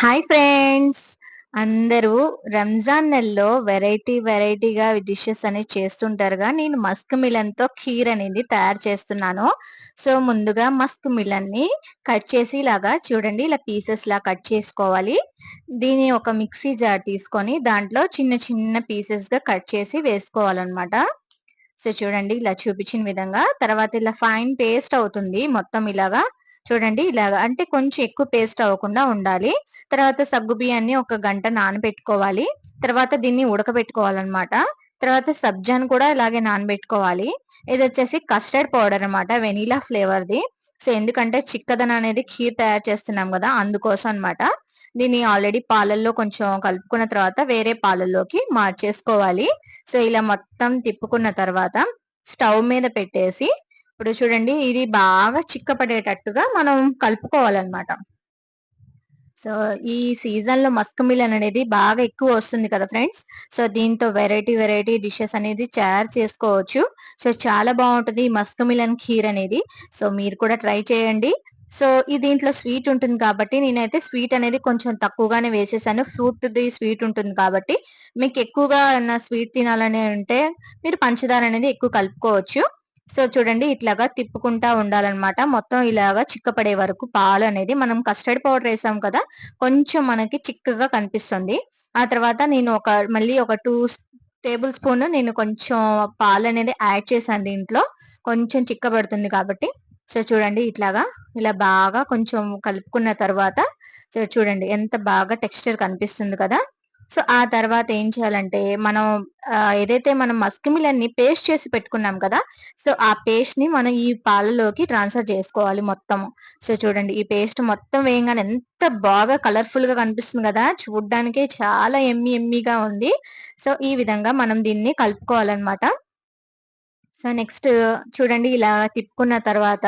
Hi friends! అందరూ రంజాన్ నెలలో వెరైటీగా డిషెస్ అనేవి చేస్తుంటారుగా. నేను మస్క్ మిలన్‌తో ఖీర్ అనేది తయారు చేస్తున్నాను. సో, ముందుగా మస్క్ మిలన్‌ని కట్ చేసి ఇలాగా చూడండి ఇలా పీసెస్‌లా కట్ చేసుకోవాలి. దీన్ని ఒక మిక్సీ జార్ తీసుకొని దాంట్లో చిన్న చిన్న పీసెస్‌గా కట్ చేసి వేసుకోవాలనమాట. సో, చూడండి ఇలా చూపించిన విధంగా. తర్వాత ఇలా ఫైన్ పేస్ట్ అవుతుంది మొత్తం ఇలాగా. చూడండి ఇలాగా అంటే కొంచెం ఎక్కువ పేస్ట్ అవ్వకుండా ఉండాలి. తర్వాత సగ్గుబియ్యాన్ని ఒక గంట నానబెట్టుకోవాలి. తర్వాత దీన్ని ఉడకబెట్టుకోవాలనమాట. తర్వాత సబ్జాను కూడా ఇలాగే నానబెట్టుకోవాలి. ఇదొచ్చేసి కస్టర్డ్ పౌడర్ అనమాట. వెనిలా ఫ్లేవర్‌ది. సో, ఎందుకంటే చిక్కదనం అనేది ఖీర్ తయారు చేస్తున్నాం గదా! అందుకోసం అనమాట. దీన్ని ఆల్రెడీ పాలల్లో కొంచెం కలుపుకున్న తర్వాత వేరే పాలల్లోకి మార్చేసుకోవాలి. సో, ఇలా మొత్తం తిప్పుకున్న తర్వాత స్టవ్ మీద పెట్టేసి ఇప్పుడు చూడండి ఇది బాగా చిక్కపడేటట్టుగా మనం కలుపుకోవాలనమాట. సో, ఈ సీజన్‌లో మస్క్ మిలన్ అనేది బాగా ఎక్కువ వస్తుంది కదా ఫ్రెండ్స్. సో, దీంతో వెరైటీ డిషెస్ అనేది తయారు చేసుకోవచ్చు. సో, చాలా బావుంటది ఈ మస్క్ మిలన్ ఖీర్ అనేది. సో, మీరు కూడా ట్రై చేయండి. సో, దీంట్లో స్వీట్ ఉంటుంది కాబట్టి నేనైతే స్వీట్ అనేది కొంచెం తక్కువగానే వేసేసాను. ఫ్రూట్‌ది స్వీట్ ఉంటుంది కాబట్టి మీకు ఎక్కువగా ఏమన్నా స్వీట్ తినాలని ఉంటే మీరు పంచదార అనేది ఎక్కువ కలుపుకోవచ్చు. సో, చూడండి ఇట్లాగా తిప్పుకుంటా ఉండాలనమాట. మొత్తం ఇలాగా చిక్కపడే వరకు పాలనేది మనం కస్టర్డ్ పౌడర్ ఏసాం కదా! కొంచెం మనకి చిక్కగా కనిపిస్తుంది. ఆ తర్వాత నేను మళ్ళీ ఒక 2 టేబుల్ స్పూన్ నేను కొంచెం పాలనేది యాడ్ చేశాను దీంట్లో. కొంచెం చిక్కబడుతుంది కాబట్టి. సో, చూడండి ఇట్లాగా ఇలా బాగా కొంచెం కలుపుకున్న తర్వాత సో, చూడండి ఎంత బాగా టెక్స్చర్ కనిపిస్తుంది కదా! సో, ఆ తర్వాత ఏం చేయాలంటే మనం ఏదైతే మనం మస్క్ మిలన్‌ని పేస్ట్ చేసి పెట్టుకున్నాం కదా! సో, ఆ పేస్ట్‌ని మనం ఈ పాలలోకి ట్రాన్స్‌ఫర్ చేసుకోవాలి మొత్తము. సో, చూడండి ఈ పేస్ట్ మొత్తం వేయంగానే ఎంత బాగా కలర్‌ఫుల్‌గా కనిపిస్తుంది గదా! చూడ్డానికే చాలా యమ్మీగా ఉంది. సో, ఈ విధంగా మనం దీన్ని కలుపుకోవాలనమాట. సో, నెక్స్ట్ చూడండి ఇలా తిప్పుకున్న తర్వాత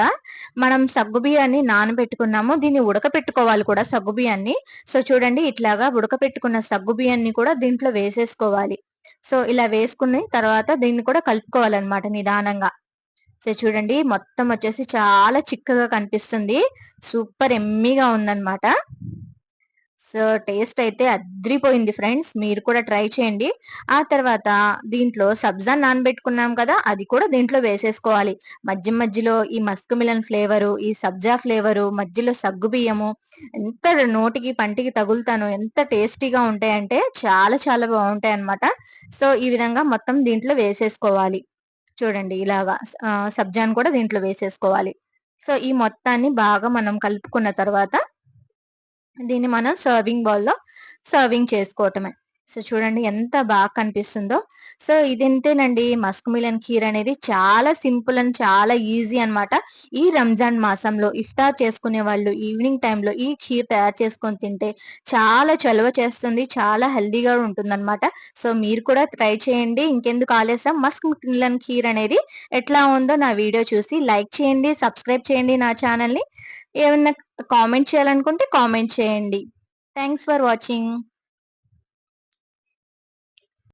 మనం సగ్గుబియ్యాన్ని నానబెట్టుకున్నాము. దీన్ని ఉడకపెట్టుకోవాలి కూడా సగ్గుబియ్యాన్ని. సో, చూడండి ఇట్లాగా ఉడకపెట్టుకున్న సగ్గుబియ్యాన్ని కూడా దీంట్లో వేసేసుకోవాలి. సో, ఇలా వేసుకుని తర్వాత దీన్ని కూడా కలుపుకోవాలనమాట నిదానంగా. సో, చూడండి మొత్తం వచ్చేసి చాలా చిక్కగా కనిపిస్తుంది. సూపర్ యమ్మీగా ఉందనమాట. సో, టేస్ట్ అయితే అద్రిపోయింది ఫ్రెండ్స్. మీరు కూడా ట్రై చేయండి. ఆ తర్వాత దీంట్లో సబ్జా నానబెట్టుకున్నాం కదా! అది కూడా దీంట్లో వేసేసుకోవాలి. మధ్యలో ఈ మస్క్ మిలన్ ఫ్లేవరు, ఈ సబ్జా ఫ్లేవరు, మధ్యలో సగ్గుబియ్యము ఎంత నోటికి, పంటికి తగులుతానో ఎంత టేస్టీగా ఉంటాయంటే చాలా బావుంటాయన్నమాట. సో, ఈ విధంగా మొత్తం దీంట్లో వేసేసుకోవాలి. చూడండి ఇలాగా సబ్జాను కూడా దీంట్లో వేసేసుకోవాలి. సో, ఈ మొత్తాన్ని బాగా మనం కలుపుకున్న తర్వాత దీన్ని మనం సర్వింగ్ బౌల్‌లో సర్వింగ్ చేసుకోవటమే. సో, చూడండి ఎంత బాగా కనిపిస్తుందో. సో, ఇదింతేనండి మస్క్ మిలన్ ఖీర్ అనేది చాలా సింపుల్ అండ్ చాలా ఈజీ అన్నమాట. ఈ రంజాన్ మాసంలో ఇఫ్తార్ చేసుకునే వాళ్ళు ఈవినింగ్ టైమ్‌లో ఈ ఖీర్ తయారు చేసుకొని తింటే చాలా చలువ చేస్తుంది. చాలా హెల్తీగా ఉంటుందన్నమాట. సో, మీరు కూడా ట్రై చేయండి. ఇంకెందుకు ఆలస్యం మస్క్ మిలన్ ఖీర్ అనేది ఎట్లా ఉందో నా వీడియో చూసి లైక్ చేయండి, సబ్స్క్రైబ్ చేయండి నా ఛానెల్‌ని. ఏమన్నా కామెంట్ చేయాలనుకుంటే కామెంట్ చేయండి. Thanks for watching.